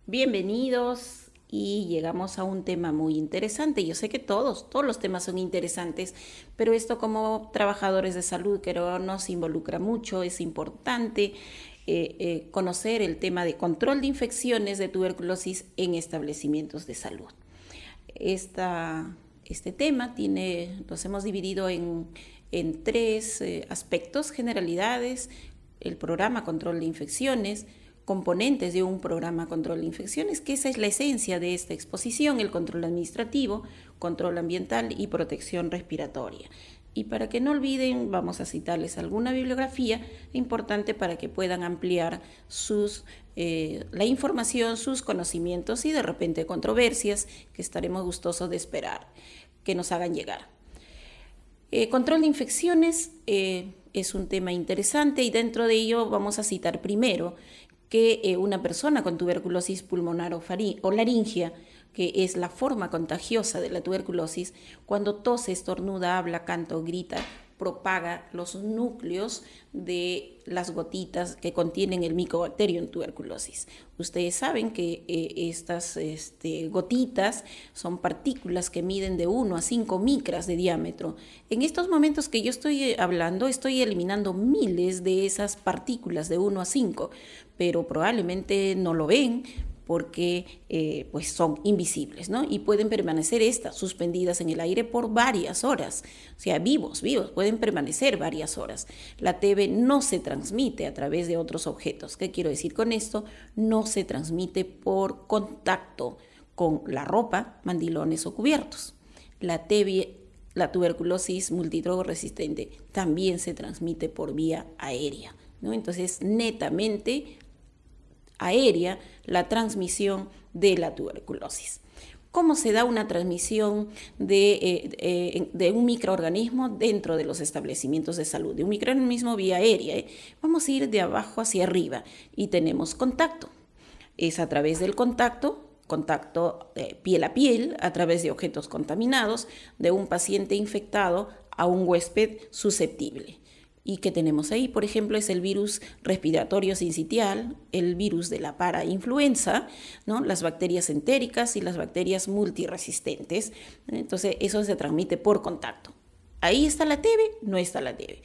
Bienvenidos y llegamos a un tema muy interesante. Yo sé que todos los temas son interesantes, pero esto como trabajadores de salud que nos involucra mucho, es importante conocer el tema de control de infecciones de tuberculosis en establecimientos de salud. Este tema los hemos dividido en tres aspectos: generalidades, el programa control de infecciones, componentes de un programa control de infecciones, que esa es la esencia de esta exposición: el control administrativo, control ambiental y protección respiratoria. Y para que no olviden, vamos a citarles alguna bibliografía importante para que puedan ampliar la información, sus conocimientos y de repente controversias que estaremos gustosos de esperar que nos hagan llegar. Control de infecciones es un tema interesante y dentro de ello vamos a citar primero que una persona con tuberculosis pulmonar o laringia, que es la forma contagiosa de la tuberculosis, cuando tose, estornuda, habla, canta o grita, propaga los núcleos de las gotitas que contienen el Mycobacterium tuberculosis. Ustedes saben que estas gotitas son partículas que miden de 1 a 5 micras de diámetro. En estos momentos que yo estoy hablando, estoy eliminando miles de esas partículas de 1 a 5, pero probablemente no lo ven porque pues son invisibles, ¿no? Y pueden permanecer suspendidas en el aire por varias horas, o sea, vivos, pueden permanecer varias horas. La TB no se transmite a través de otros objetos. ¿Qué quiero decir con esto? No se transmite por contacto con la ropa, mandilones o cubiertos. La tuberculosis multidrogoresistente también se transmite por vía aérea, ¿no? Entonces, netamente aérea la transmisión de la tuberculosis. ¿Cómo se da una transmisión de un microorganismo dentro de los establecimientos de salud? De un microorganismo vía aérea. Vamos a ir de abajo hacia arriba y tenemos contacto. Es a través del contacto piel a piel, a través de objetos contaminados, de un paciente infectado a un huésped susceptible. ¿Y qué tenemos ahí? Por ejemplo, es el virus respiratorio sincitial, el virus de la parainfluenza, ¿no? Las bacterias entéricas y las bacterias multiresistentes. Entonces, eso se transmite por contacto. Ahí está la TB, no está la TB.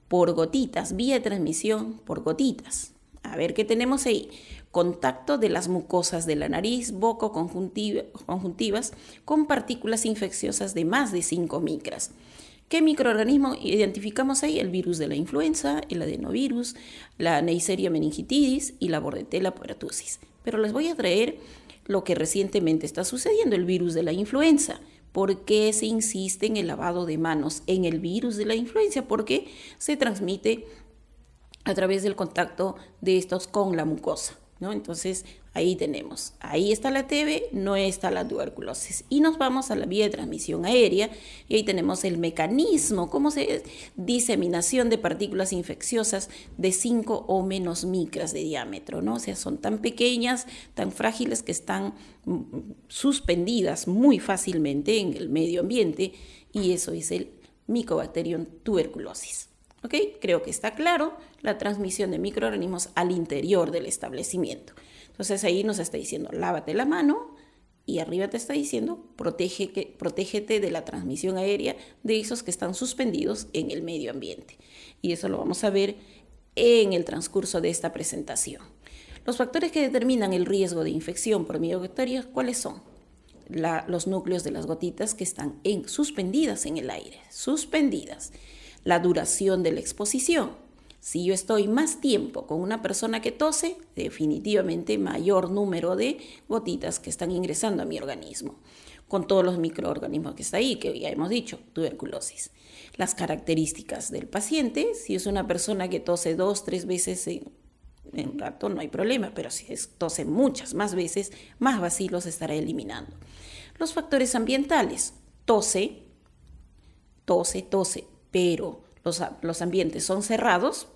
Por gotitas, vía de transmisión por gotitas. A ver qué tenemos ahí. Contacto de las mucosas de la nariz, boca, conjuntivas con partículas infecciosas de más de 5 micras. ¿Qué microorganismo identificamos ahí? El virus de la influenza, el adenovirus, la Neisseria meningitidis y la Bordetella pertussis. Pero les voy a traer lo que recientemente está sucediendo, el virus de la influenza. ¿Por qué se insiste en el lavado de manos en el virus de la influenza? Porque se transmite a través del contacto de estos con la mucosa, ¿no? Entonces, ahí tenemos, ahí está la TB, no está la tuberculosis. Y nos vamos a la vía de transmisión aérea y ahí tenemos el mecanismo, cómo se diseminación de partículas infecciosas de 5 o menos micras de diámetro, ¿no? O sea, son tan pequeñas, tan frágiles que están suspendidas muy fácilmente en el medio ambiente y eso es el Mycobacterium tuberculosis. ¿Ok? Creo que está claro la transmisión de microorganismos al interior del establecimiento. Entonces ahí nos está diciendo, lávate la mano y arriba te está diciendo, protégete de la transmisión aérea de esos que están suspendidos en el medio ambiente. Y eso lo vamos a ver en el transcurso de esta presentación. Los factores que determinan el riesgo de infección por mycobacterias, ¿cuáles son? Los núcleos de las gotitas que están suspendidas en el aire, suspendidas. La duración de la exposición. Si yo estoy más tiempo con una persona que tose, definitivamente mayor número de gotitas que están ingresando a mi organismo, con todos los microorganismos que está ahí, que ya hemos dicho, tuberculosis. Las características del paciente, si es una persona que tose 2-3 veces en un rato, no hay problema, pero si tose muchas más veces, más bacilos estará eliminando. Los factores ambientales, tose, pero los ambientes son cerrados,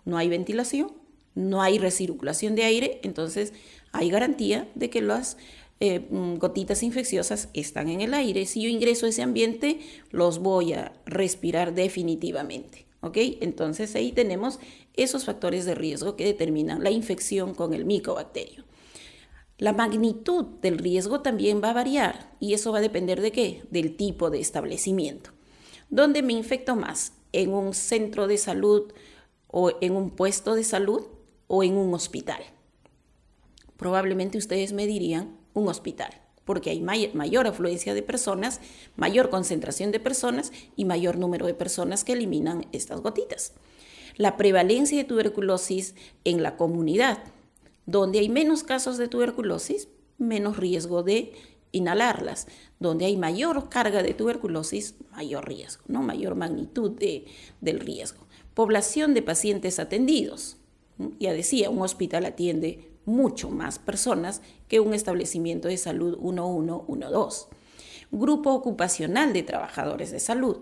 no hay ventilación, no hay recirculación de aire, entonces hay garantía de que las gotitas infecciosas están en el aire. Si yo ingreso a ese ambiente, los voy a respirar definitivamente, ¿ok? Entonces ahí tenemos esos factores de riesgo que determinan la infección con el Mycobacterium. La magnitud del riesgo también va a variar y eso va a depender ¿de qué? Del tipo de establecimiento. ¿Dónde me infecto más? ¿En un centro de salud o en un puesto de salud o en un hospital? Probablemente ustedes me dirían un hospital, porque hay mayor afluencia de personas, mayor concentración de personas y mayor número de personas que eliminan estas gotitas. La prevalencia de tuberculosis en la comunidad, donde hay menos casos de tuberculosis, menos riesgo de inhalarlas. Donde hay mayor carga de tuberculosis, mayor riesgo, ¿no? Mayor magnitud del riesgo. Población de pacientes atendidos. Ya decía, un hospital atiende mucho más personas que un establecimiento de salud 1112. Grupo ocupacional de trabajadores de salud.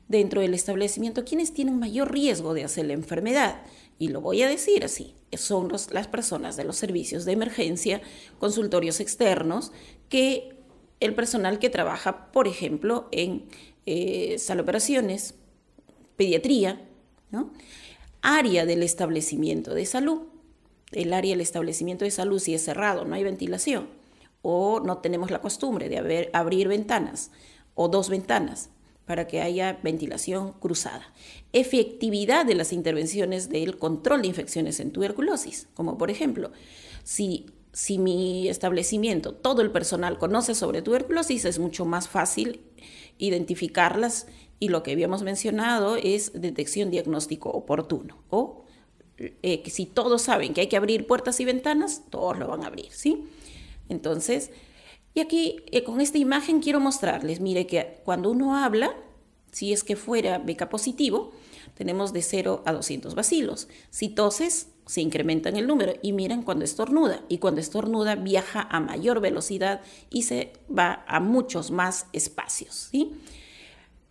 Dentro del establecimiento, ¿quiénes tienen mayor riesgo de hacer la enfermedad? Y lo voy a decir así, son las personas de los servicios de emergencia, consultorios externos, que el personal que trabaja, por ejemplo, en sala de operaciones, pediatría, ¿no? Área del establecimiento de salud. El área del establecimiento de salud, si es cerrado, no hay ventilación, o no tenemos la costumbre de abrir ventanas o 2 ventanas para que haya ventilación cruzada. Efectividad de las intervenciones del control de infecciones en tuberculosis, como por ejemplo, si mi establecimiento, todo el personal conoce sobre tuberculosis, es mucho más fácil identificarlas y lo que habíamos mencionado es detección diagnóstico oportuno. O que si todos saben que hay que abrir puertas y ventanas, todos lo van a abrir, ¿sí? Entonces, y aquí con esta imagen quiero mostrarles, mire que cuando uno habla, si es que fuera BK positivo, tenemos de 0 a 200 bacilos. Si toses, se incrementa en el número. Y miren cuando estornuda. Y cuando estornuda viaja a mayor velocidad y se va a muchos más espacios, ¿sí?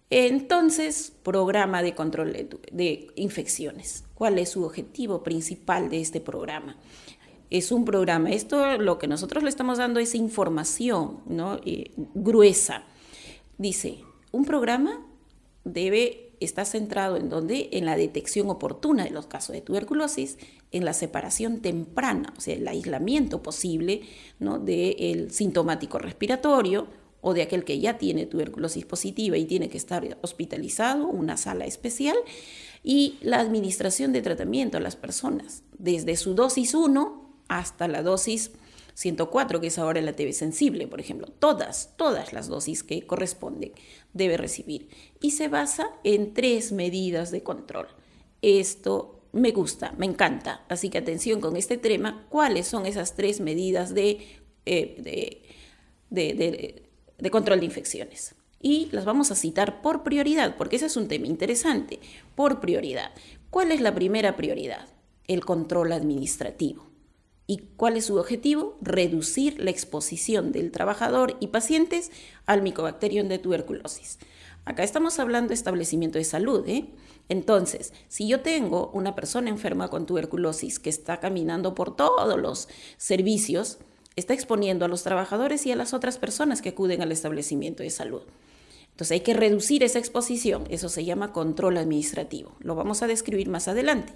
Entonces, programa de control de infecciones. ¿Cuál es su objetivo principal de este programa? Es un programa, lo que nosotros le estamos dando es información, ¿no? Gruesa. Dice, un programa debe estar centrado en ¿dónde? En la detección oportuna de los casos de tuberculosis, en la separación temprana, o sea, el aislamiento posible, ¿no? Del sintomático respiratorio o de aquel que ya tiene tuberculosis positiva y tiene que estar hospitalizado, una sala especial, y la administración de tratamiento a las personas, desde su dosis 1 hasta la dosis 104, que es ahora la TB sensible, por ejemplo. Todas las dosis que corresponden debe recibir. Y se basa en 3 medidas de control. Esto me gusta, me encanta. Así que atención con este tema. ¿Cuáles son esas 3 medidas de control de infecciones? Y las vamos a citar por prioridad, porque ese es un tema interesante. Por prioridad. ¿Cuál es la primera prioridad? El control administrativo. ¿Y cuál es su objetivo? Reducir la exposición del trabajador y pacientes al Mycobacterium de tuberculosis. Acá estamos hablando de establecimiento de salud, ¿eh? Entonces, si yo tengo una persona enferma con tuberculosis que está caminando por todos los servicios, está exponiendo a los trabajadores y a las otras personas que acuden al establecimiento de salud. Entonces hay que reducir esa exposición, eso se llama control administrativo. Lo vamos a describir más adelante.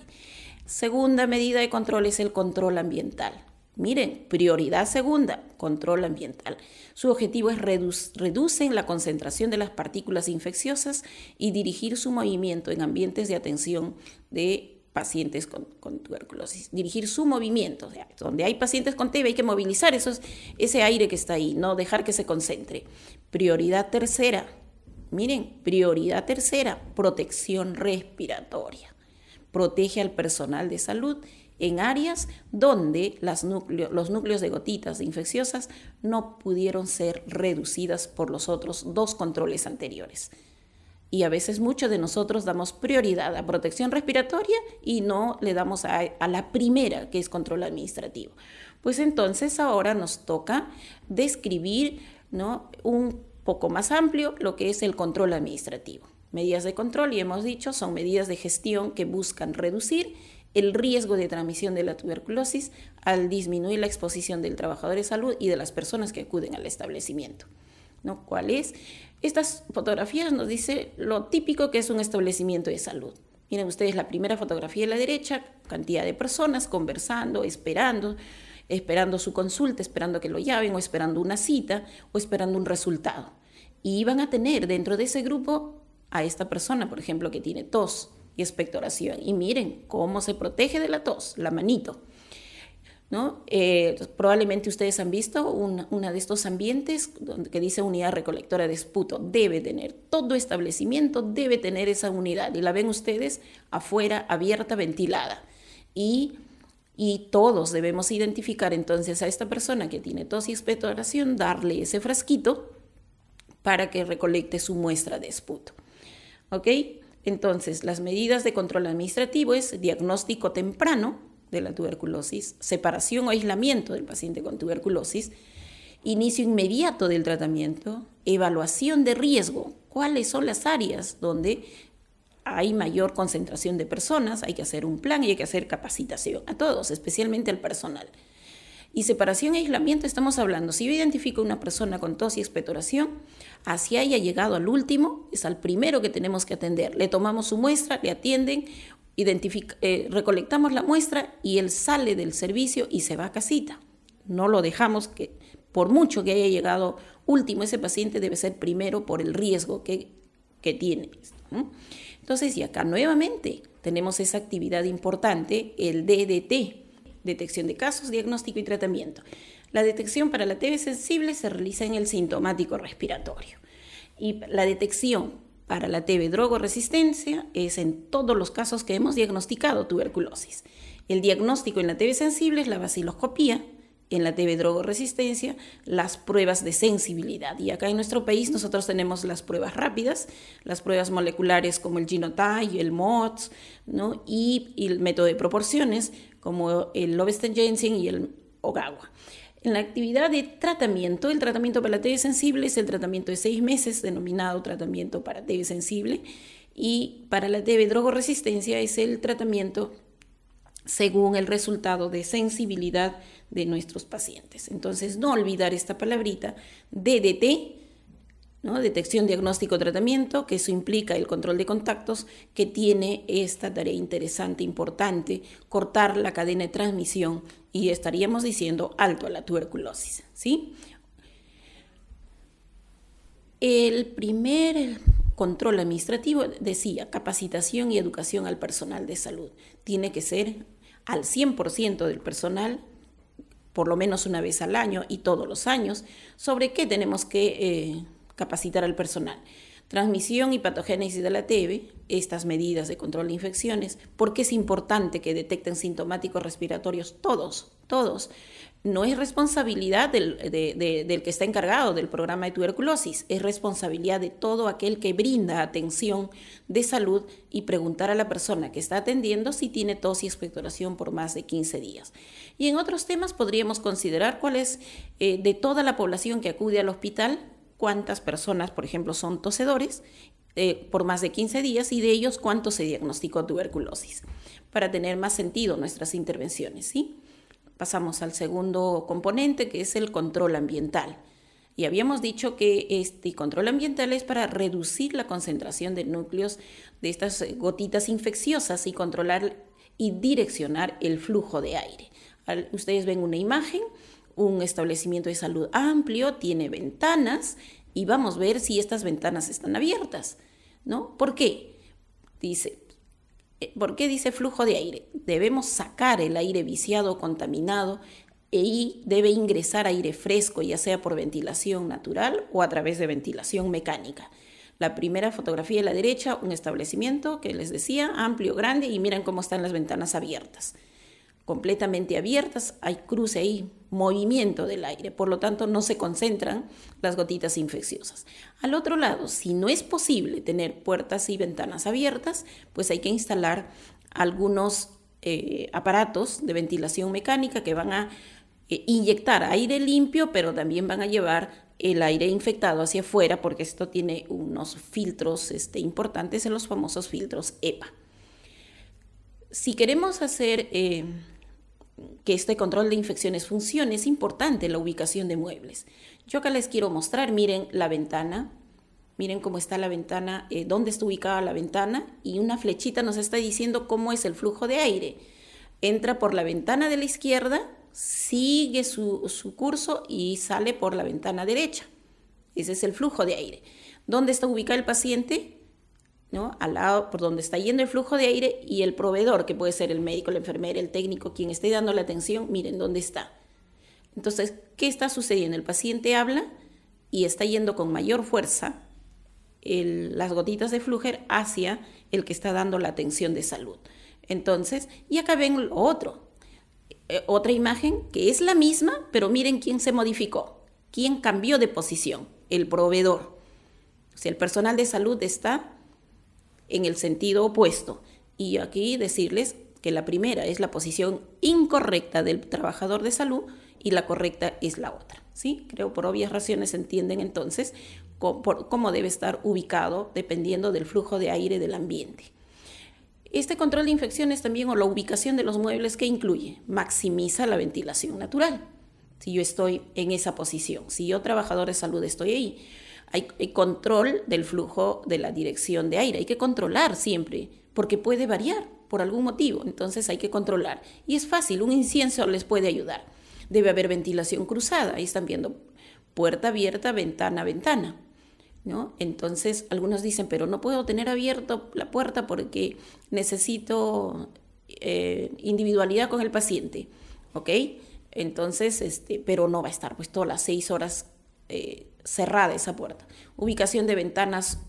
Segunda medida de control es el control ambiental. Miren, prioridad segunda, control ambiental. Su objetivo es reducir la concentración de las partículas infecciosas y dirigir su movimiento en ambientes de atención de pacientes con tuberculosis. Dirigir su movimiento, o sea, donde hay pacientes con TB hay que movilizar ese aire que está ahí, no dejar que se concentre. Prioridad tercera, miren, prioridad tercera, protección respiratoria. Protege al personal de salud en áreas donde los núcleos de gotitas infecciosas no pudieron ser reducidas por los otros 2 controles anteriores. Y a veces muchos de nosotros damos prioridad a protección respiratoria y no le damos a la primera, que es control administrativo. Pues entonces ahora nos toca describir, ¿no?, un poco más amplio lo que es el control administrativo. Medidas de control, y hemos dicho, son medidas de gestión que buscan reducir el riesgo de transmisión de la tuberculosis al disminuir la exposición del trabajador de salud y de las personas que acuden al establecimiento, ¿no? ¿Cuál es? Estas fotografías nos dicen lo típico que es un establecimiento de salud. Miren ustedes la primera fotografía a la derecha, cantidad de personas conversando, esperando, esperando su consulta, esperando que lo llamen, o esperando una cita, o esperando un resultado. Y van a tener dentro de ese grupo a esta persona, por ejemplo, que tiene tos y expectoración. Y miren cómo se protege de la tos, la manito, ¿no? Probablemente ustedes han visto una de estos ambientes que dice unidad recolectora de esputo. Debe tener, todo establecimiento debe tener esa unidad. Y la ven ustedes afuera, abierta, ventilada. Y todos debemos identificar entonces a esta persona que tiene tos y expectoración, darle ese frasquito para que recolecte su muestra de esputo. ¿Ok? Entonces, las medidas de control administrativo es diagnóstico temprano de la tuberculosis, separación o aislamiento del paciente con tuberculosis, inicio inmediato del tratamiento, evaluación de riesgo, cuáles son las áreas donde hay mayor concentración de personas, hay que hacer un plan y hay que hacer capacitación a todos, especialmente al personal. Y separación e aislamiento estamos hablando, si yo identifico una persona con tos y expectoración, así haya llegado al último, es al primero que tenemos que atender. Le tomamos su muestra, le atienden, recolectamos la muestra y él sale del servicio y se va a casita. No lo dejamos, que por mucho que haya llegado último, ese paciente debe ser primero por el riesgo que tiene. Entonces, y acá nuevamente tenemos esa actividad importante, el DDT, detección de casos, diagnóstico y tratamiento. La detección para la TB sensible se realiza en el sintomático respiratorio. Y la detección para la TB drogoresistencia es en todos los casos que hemos diagnosticado tuberculosis. El diagnóstico en la TB sensible es la vaciloscopía, en la TB drogoresistencia las pruebas de sensibilidad. Y acá en nuestro país nosotros tenemos las pruebas rápidas, las pruebas moleculares como el Genotype, el MOTS, ¿no? y el método de proporciones como el Lobestein-Jensen y el Ogawa. En la actividad de tratamiento, el tratamiento para la TB sensible es el tratamiento de 6 meses, denominado tratamiento para TB sensible, y para la TB drogoresistencia es el tratamiento según el resultado de sensibilidad de nuestros pacientes. Entonces, no olvidar esta palabrita, DDT, ¿no? Detección, diagnóstico, tratamiento, que eso implica el control de contactos, que tiene esta tarea interesante, importante, cortar la cadena de transmisión y estaríamos diciendo alto a la tuberculosis, ¿sí? El primer control administrativo decía capacitación y educación al personal de salud. Tiene que ser al 100% del personal, por lo menos una vez al año y todos los años, sobre qué tenemos que capacitar al personal. Transmisión y patogénesis de la TB, estas medidas de control de infecciones, porque es importante que detecten sintomáticos respiratorios todos. No es responsabilidad del que está encargado del programa de tuberculosis, es responsabilidad de todo aquel que brinda atención de salud y preguntar a la persona que está atendiendo si tiene tos y expectoración por más de 15 días. Y en otros temas podríamos considerar cuál es de toda la población que acude al hospital, cuántas personas, por ejemplo, son tosedores por más de 15 días y de ellos cuánto se diagnosticó tuberculosis, para tener más sentido nuestras intervenciones, ¿sí? Pasamos al segundo componente, que es el control ambiental. Y habíamos dicho que este control ambiental es para reducir la concentración de núcleos de estas gotitas infecciosas y controlar y direccionar el flujo de aire. Ustedes ven una imagen, un establecimiento de salud amplio, tiene ventanas y vamos a ver si estas ventanas están abiertas, ¿no? ¿Por qué? ¿Por qué dice flujo de aire? Debemos sacar el aire viciado o contaminado y debe ingresar aire fresco, ya sea por ventilación natural o a través de ventilación mecánica. La primera fotografía de la derecha, un establecimiento que les decía, amplio, grande, y miren cómo están las ventanas abiertas. Completamente abiertas, hay cruce ahí, movimiento del aire, por lo tanto no se concentran las gotitas infecciosas. Al otro lado, si no es posible tener puertas y ventanas abiertas, pues hay que instalar algunos aparatos de ventilación mecánica que van a inyectar aire limpio, pero también van a llevar el aire infectado hacia afuera, porque esto tiene unos filtros importantes, en los famosos filtros EPA. Si queremos hacer que este control de infecciones funcione, es importante la ubicación de muebles. Yo acá les quiero mostrar, miren la ventana, miren cómo está la ventana, dónde está ubicada la ventana, y una flechita nos está diciendo cómo es el flujo de aire. Entra por la ventana de la izquierda sigue su curso y sale por la ventana derecha. Ese es el flujo de aire. ¿Dónde está ubicado el paciente? ¿No? Al lado por donde está yendo el flujo de aire, y el proveedor, que puede ser el médico, la enfermera, el técnico, quien esté dando la atención, miren dónde está. Entonces, ¿qué está sucediendo? El paciente habla y está yendo con mayor fuerza las gotitas de flúger hacia el que está dando la atención de salud. Entonces, y acá ven lo otro. Otra imagen que es la misma, pero miren quién se modificó, quién cambió de posición, el proveedor. O sea, el personal de salud está en el sentido opuesto. Y aquí decirles que la primera es la posición incorrecta del trabajador de salud y la correcta es la otra. ¿Sí? Creo por obvias razones se entienden entonces cómo debe estar ubicado dependiendo del flujo de aire del ambiente. Este control de infecciones también, o la ubicación de los muebles, ¿qué incluye? Maximiza la ventilación natural. Si yo estoy en esa posición, si yo trabajador de salud estoy ahí, hay control del flujo de la dirección de aire. Hay que controlar siempre, porque puede variar por algún motivo. Entonces hay que controlar. Y es fácil, un incienso les puede ayudar. Debe haber ventilación cruzada. Ahí están viendo puerta abierta, ventana, ventana, ¿no? Entonces algunos dicen, pero no puedo tener abierto la puerta porque necesito individualidad con el paciente. ¿Ok? Entonces, pero no va a estar pues todas las 6 horas cerrada esa puerta. Ubicación de ventanas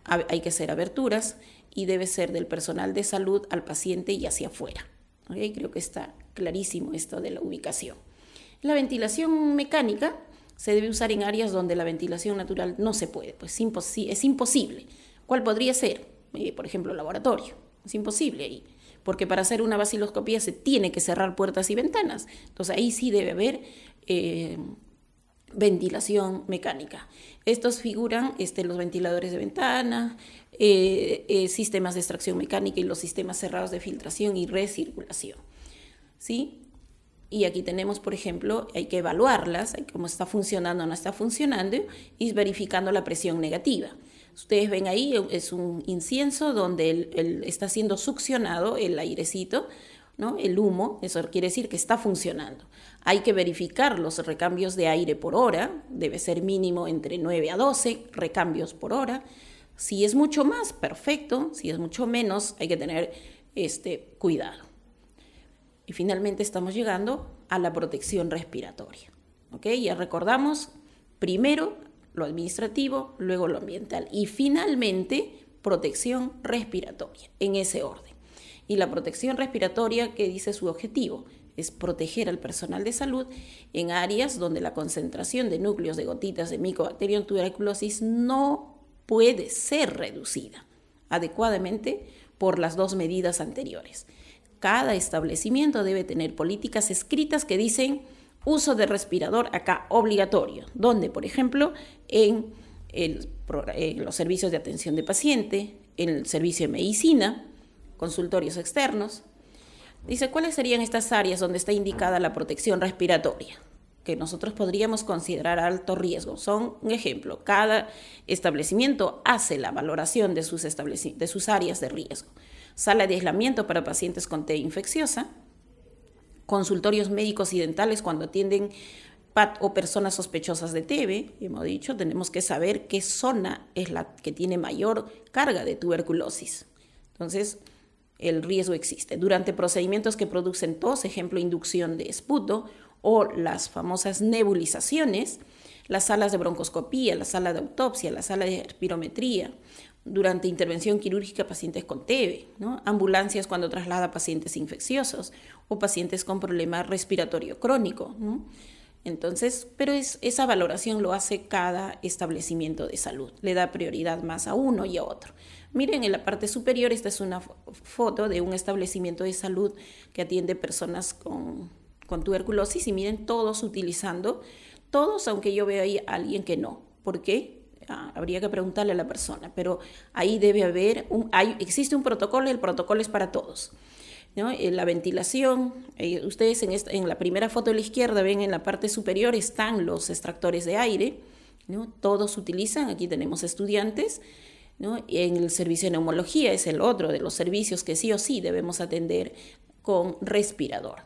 hay que hacer aberturas y debe ser del personal de salud al paciente y hacia afuera. ¿Okay? Creo que está clarísimo esto de la ubicación. La ventilación mecánica se debe usar en áreas donde la ventilación natural no se puede, pues es imposible. ¿Cuál podría ser? Por ejemplo, laboratorio. Es imposible ahí, porque para hacer una vaciloscopía se tiene que cerrar puertas y ventanas. Entonces ahí sí debe haber ventilación mecánica. Estos figuran los ventiladores de ventana, sistemas de extracción mecánica y los sistemas cerrados de filtración y recirculación. ¿Sí? Y aquí tenemos, por ejemplo, hay que evaluarlas, cómo está funcionando o no está funcionando, y verificando la presión negativa. Ustedes ven ahí, es un incienso donde está siendo succionado el airecito, ¿no? El humo, eso quiere decir que está funcionando. Hay que verificar los recambios de aire por hora, debe ser mínimo entre 9 a 12 recambios por hora. Si es mucho más, perfecto. Si es mucho menos, hay que tener cuidado. Y finalmente estamos llegando a la protección respiratoria. ¿Okay? Ya recordamos, primero lo administrativo, luego lo ambiental y finalmente protección respiratoria, en ese orden. Y la protección respiratoria, ¿qué dice su objetivo? Es proteger al personal de salud en áreas donde la concentración de núcleos de gotitas de Mycobacterium tuberculosis no puede ser reducida adecuadamente por las dos medidas anteriores. Cada establecimiento debe tener políticas escritas que dicen uso de respirador acá obligatorio, donde, por ejemplo, en los servicios de atención de paciente, en el servicio de medicina, consultorios externos. Dice, ¿cuáles serían estas áreas donde está indicada la protección respiratoria? Que nosotros podríamos considerar alto riesgo. Son un ejemplo. Cada establecimiento hace la valoración de sus áreas de riesgo. Sala de aislamiento para pacientes con TB infecciosa, consultorios médicos y dentales cuando atienden o personas sospechosas de TB. Hemos dicho, tenemos que saber qué zona es la que tiene mayor carga de tuberculosis. Entonces, el riesgo existe. Durante procedimientos que producen tos, ejemplo, inducción de esputo o las famosas nebulizaciones, las salas de broncoscopía, la sala de autopsia, la sala de espirometría, durante intervención quirúrgica pacientes con TB, ¿no? Ambulancias cuando traslada pacientes infecciosos o pacientes con problema respiratorio crónico, ¿no? Entonces, pero esa valoración lo hace cada establecimiento de salud, le da prioridad más a uno y a otro. Miren, en la parte superior, esta es una foto de un establecimiento de salud que atiende personas con tuberculosis y miren, todos utilizando, todos, aunque yo veo ahí a alguien que no. ¿Por qué? Habría que preguntarle a la persona, pero ahí debe haber, existe un protocolo y el protocolo es para todos, ¿no? La ventilación, ustedes en la primera foto de la izquierda ven en la parte superior están los extractores de aire, ¿no? Todos utilizan, aquí tenemos estudiantes, ¿no? En el servicio de neumología es el otro de los servicios que sí o sí debemos atender con respirador.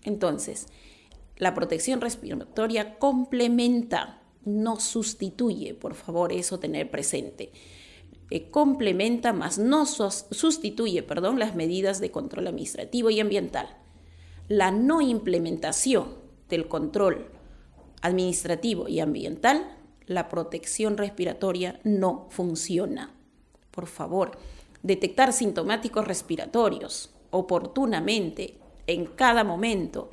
Entonces, la protección respiratoria complementa, no sustituye, por favor, eso tener presente. Complementa, más no sustituye, las medidas de control administrativo y ambiental. La no implementación del control administrativo y ambiental, la protección respiratoria no funciona. Por favor, detectar sintomáticos respiratorios oportunamente, en cada momento.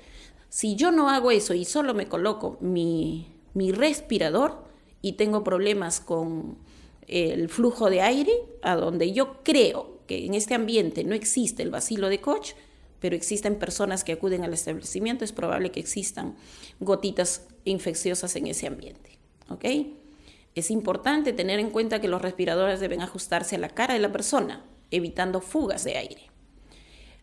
Si yo no hago eso y solo me coloco mi respirador y tengo problemas con el flujo de aire, a donde yo creo que en este ambiente no existe el bacilo de Koch, pero existen personas que acuden al establecimiento, es probable que existan gotitas infecciosas en ese ambiente. ¿Ok? Es importante tener en cuenta que los respiradores deben ajustarse a la cara de la persona, evitando fugas de aire.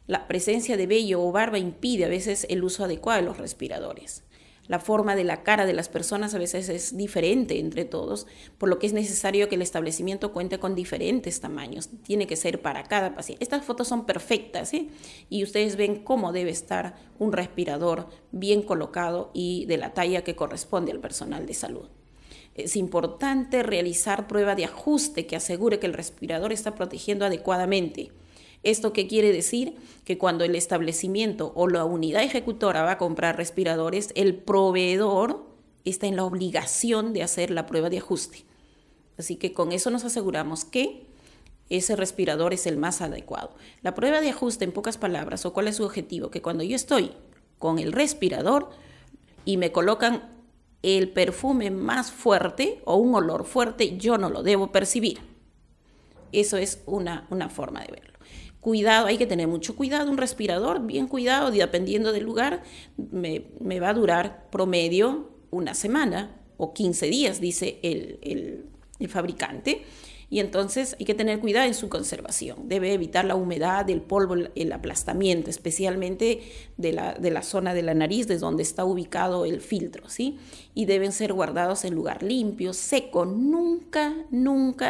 La presencia de vello o barba impide a veces el uso adecuado de los respiradores. La forma de la cara de las personas a veces es diferente entre todos, por lo que es necesario que el establecimiento cuente con diferentes tamaños. Tiene que ser para cada paciente. Estas fotos son perfectas, ¿sí? Y ustedes ven cómo debe estar un respirador bien colocado y de la talla que corresponde al personal de salud. Es importante realizar prueba de ajuste que asegure que el respirador está protegiendo adecuadamente. ¿Esto qué quiere decir? Que cuando el establecimiento o la unidad ejecutora va a comprar respiradores, el proveedor está en la obligación de hacer la prueba de ajuste. Así que con eso nos aseguramos que ese respirador es el más adecuado. La prueba de ajuste, en pocas palabras, o cuál es su objetivo, que cuando yo estoy con el respirador y me colocan el perfume más fuerte o un olor fuerte, yo no lo debo percibir. Eso es una forma de verlo. Cuidado, hay que tener mucho cuidado. Un respirador bien cuidado, dependiendo del lugar, me va a durar promedio una semana o 15 días, dice el fabricante. Y entonces hay que tener cuidado en su conservación. Debe evitar la humedad, el polvo, el aplastamiento, especialmente de la zona de la nariz, desde donde está ubicado el filtro, ¿sí? Y deben ser guardados en lugar limpio, seco, nunca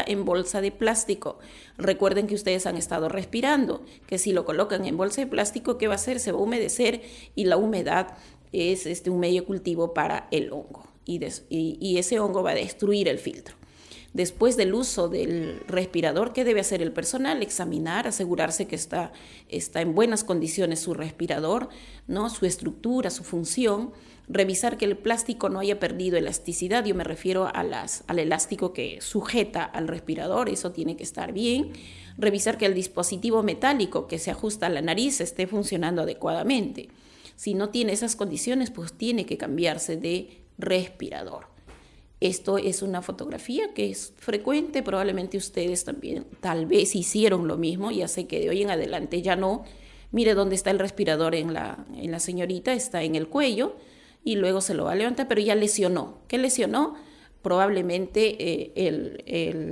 en bolsa de plástico. Recuerden que ustedes han estado respirando, que si lo colocan en bolsa de plástico, ¿qué va a hacer? Se va a humedecer y la humedad es un medio cultivo para el hongo. Y ese hongo va a destruir el filtro. Después del uso del respirador, ¿qué debe hacer el personal? Examinar, asegurarse que está en buenas condiciones su respirador, ¿no? Su estructura, su función, revisar que el plástico no haya perdido elasticidad. Yo me refiero al elástico que sujeta al respirador, eso tiene que estar bien. Revisar que el dispositivo metálico que se ajusta a la nariz esté funcionando adecuadamente. Si no tiene esas condiciones, pues tiene que cambiarse de respirador. Esto es una fotografía que es frecuente, probablemente ustedes también tal vez hicieron lo mismo, ya sé que de hoy en adelante ya no. Mire dónde está el respirador en la señorita, está en el cuello y luego se lo va a levantar, pero ya lesionó. ¿Qué lesionó? Probablemente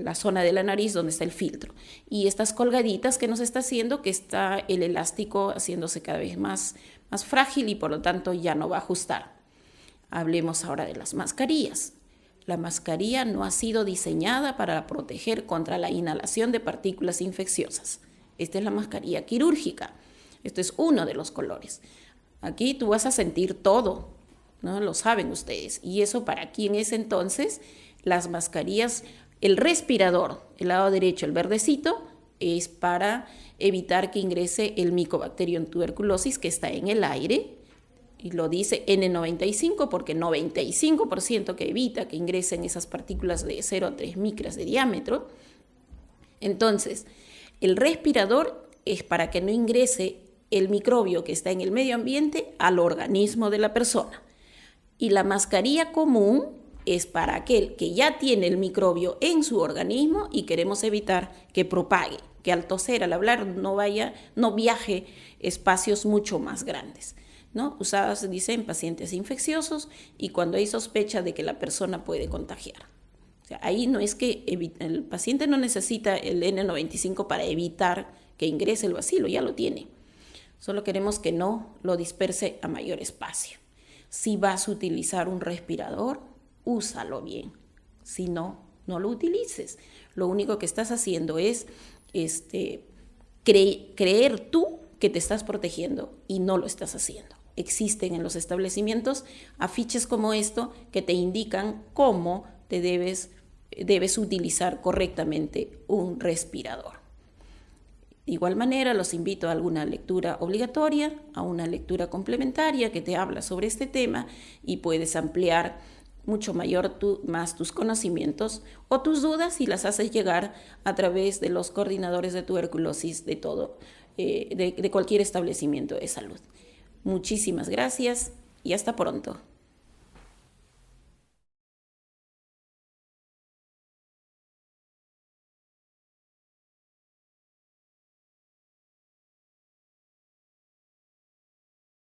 la zona de la nariz donde está el filtro. Y estas colgaditas que nos está haciendo, que está el elástico haciéndose cada vez más frágil y por lo tanto ya no va a ajustar. Hablemos ahora de las mascarillas. La mascarilla no ha sido diseñada para proteger contra la inhalación de partículas infecciosas. Esta es la mascarilla quirúrgica. Este es uno de los colores. Aquí tú vas a sentir todo, ¿no? Lo saben ustedes. Y eso para quien es entonces las mascarillas, el respirador, el lado derecho, el verdecito, es para evitar que ingrese el Mycobacterium tuberculosis que está en el aire. Y lo dice N95 porque 95% que evita que ingresen esas partículas de 0 a 3 micras de diámetro. Entonces, el respirador es para que no ingrese el microbio que está en el medio ambiente al organismo de la persona. Y la mascarilla común es para aquel que ya tiene el microbio en su organismo y queremos evitar que propague, que al toser, al hablar, no viaje espacios mucho más grandes, ¿no? Usadas, se dice, en pacientes infecciosos y cuando hay sospecha de que la persona puede contagiar. O sea, ahí no es que el paciente no necesita el N95 para evitar que ingrese el bacilo, ya lo tiene. Solo queremos que no lo disperse a mayor espacio. Si vas a utilizar un respirador, úsalo bien. Si no, no lo utilices. Lo único que estás haciendo es creer tú que te estás protegiendo y no lo estás haciendo. existen en los establecimientos afiches como esto que te indican cómo te debes utilizar correctamente un respirador. De igual manera, los invito a alguna lectura obligatoria, a una lectura complementaria que te habla sobre este tema y puedes ampliar mucho más tus conocimientos o tus dudas y las haces llegar a través de los coordinadores de tuberculosis de cualquier establecimiento de salud. Muchísimas gracias y hasta pronto.